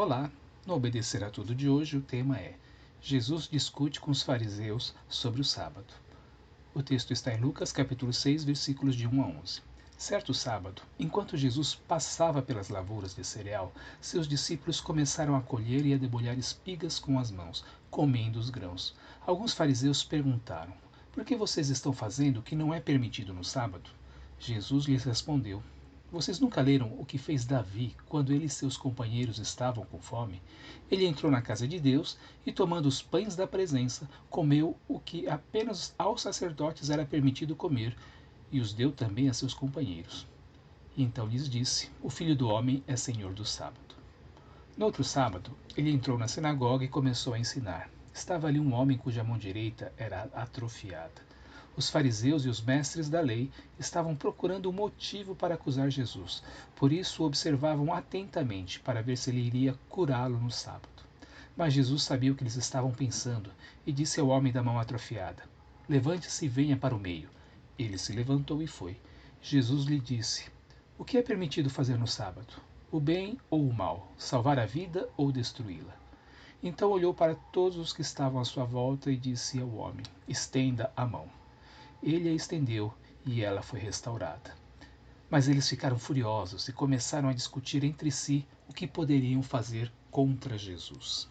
Olá, no Obedecer a Tudo de hoje o tema é Jesus discute com os fariseus sobre o sábado. O texto está em Lucas capítulo 6, versículos de 1 a 11. Certo sábado, enquanto Jesus passava pelas lavouras de cereal, seus discípulos começaram a colher e a debulhar espigas com as mãos, comendo os grãos. Alguns fariseus perguntaram: por que vocês estão fazendo o que não é permitido no sábado? Jesus lhes respondeu: vocês nunca leram o que fez Davi quando ele e seus companheiros estavam com fome? Ele entrou na casa de Deus e, tomando os pães da presença, comeu o que apenas aos sacerdotes era permitido comer, e os deu também a seus companheiros. E então lhes disse: o Filho do Homem é Senhor do sábado. No outro sábado, ele entrou na sinagoga e começou a ensinar. Estava ali um homem cuja mão direita era atrofiada. Os fariseus e os mestres da lei estavam procurando um motivo para acusar Jesus. Por isso o observavam atentamente para ver se ele iria curá-lo no sábado. Mas Jesus sabia o que eles estavam pensando e disse ao homem da mão atrofiada: levante-se e venha para o meio. Ele se levantou e foi. Jesus lhe disse: o que é permitido fazer no sábado? O bem ou o mal? Salvar a vida ou destruí-la? Então olhou para todos os que estavam à sua volta e disse ao homem: estenda a mão. Ele a estendeu e ela foi restaurada. Mas eles ficaram furiosos e começaram a discutir entre si o que poderiam fazer contra Jesus.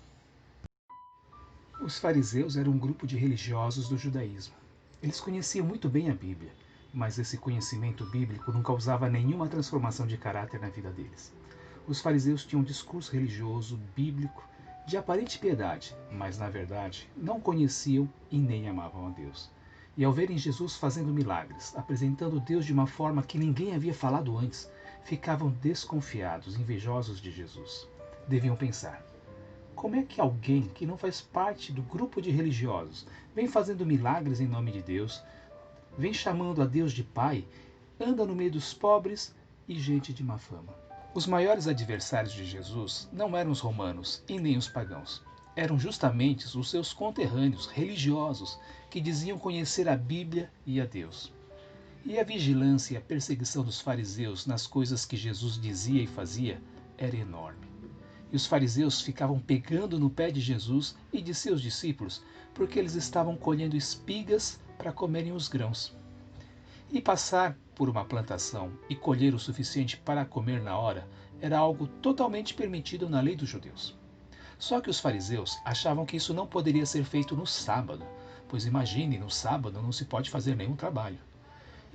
Os fariseus eram um grupo de religiosos do judaísmo. Eles conheciam muito bem a Bíblia, mas esse conhecimento bíblico não causava nenhuma transformação de caráter na vida deles. Os fariseus tinham um discurso religioso, bíblico, de aparente piedade, mas na verdade não conheciam e nem amavam a Deus. E ao verem Jesus fazendo milagres, apresentando Deus de uma forma que ninguém havia falado antes, ficavam desconfiados, invejosos de Jesus. Deviam pensar: como é que alguém que não faz parte do grupo de religiosos vem fazendo milagres em nome de Deus, vem chamando a Deus de Pai, anda no meio dos pobres e gente de má fama? Os maiores adversários de Jesus não eram os romanos e nem os pagãos. Eram justamente os seus conterrâneos religiosos que diziam conhecer a Bíblia e a Deus. E a vigilância e a perseguição dos fariseus nas coisas que Jesus dizia e fazia era enorme. E os fariseus ficavam pegando no pé de Jesus e de seus discípulos porque eles estavam colhendo espigas para comerem os grãos. E passar por uma plantação e colher o suficiente para comer na hora era algo totalmente permitido na lei dos judeus. Só que os fariseus achavam que isso não poderia ser feito no sábado, pois imagine, no sábado não se pode fazer nenhum trabalho.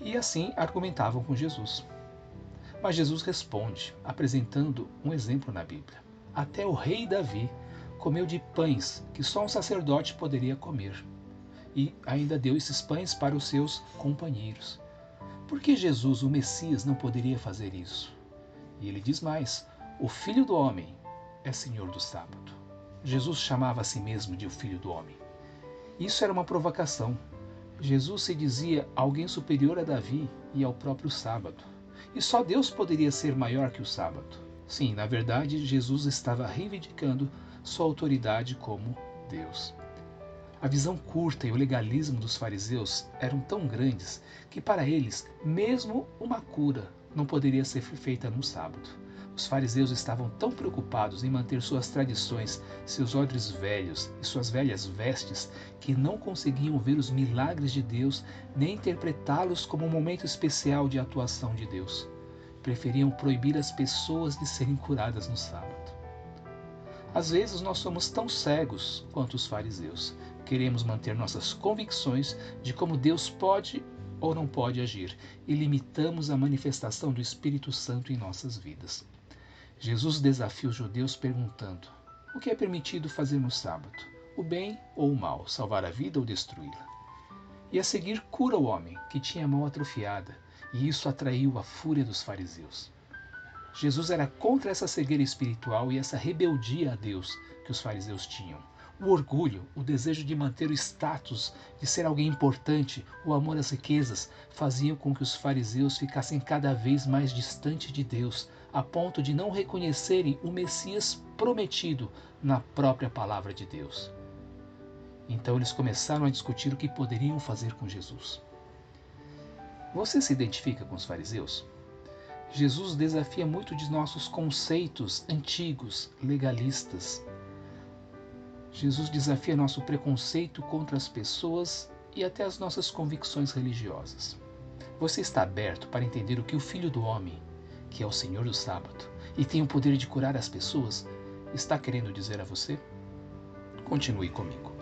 E assim argumentavam com Jesus. Mas Jesus responde, apresentando um exemplo na Bíblia. Até o rei Davi comeu de pães que só um sacerdote poderia comer. E ainda deu esses pães para os seus companheiros. Por que Jesus, o Messias, não poderia fazer isso? E ele diz mais: o Filho do Homem é Senhor do sábado. Jesus chamava a si mesmo de o Filho do Homem. Isso era uma provocação. Jesus se dizia alguém superior a Davi e ao próprio sábado. E só Deus poderia ser maior que o sábado. Sim, na verdade, Jesus estava reivindicando sua autoridade como Deus. A visão curta e o legalismo dos fariseus eram tão grandes que para eles, mesmo uma cura não poderia ser feita no sábado. Os fariseus estavam tão preocupados em manter suas tradições, seus odres velhos e suas velhas vestes, que não conseguiam ver os milagres de Deus nem interpretá-los como um momento especial de atuação de Deus. Preferiam proibir as pessoas de serem curadas no sábado. Às vezes nós somos tão cegos quanto os fariseus. Queremos manter nossas convicções de como Deus pode ou não pode agir e limitamos a manifestação do Espírito Santo em nossas vidas. Jesus desafia os judeus perguntando: o que é permitido fazer no sábado? O bem ou o mal? Salvar a vida ou destruí-la? E a seguir cura o homem, que tinha a mão atrofiada, e isso atraiu a fúria dos fariseus. Jesus era contra essa cegueira espiritual e essa rebeldia a Deus que os fariseus tinham. O orgulho, o desejo de manter o status, de ser alguém importante, o amor às riquezas, faziam com que os fariseus ficassem cada vez mais distantes de Deus, a ponto de não reconhecerem o Messias prometido na própria palavra de Deus. Então eles começaram a discutir o que poderiam fazer com Jesus. Você se identifica com os fariseus? Jesus desafia muito de nossos conceitos antigos, legalistas. Jesus desafia nosso preconceito contra as pessoas e até as nossas convicções religiosas. Você está aberto para entender o que o Filho do Homem, que é o Senhor do Sábado e tem o poder de curar as pessoas, está querendo dizer a você? Continue comigo.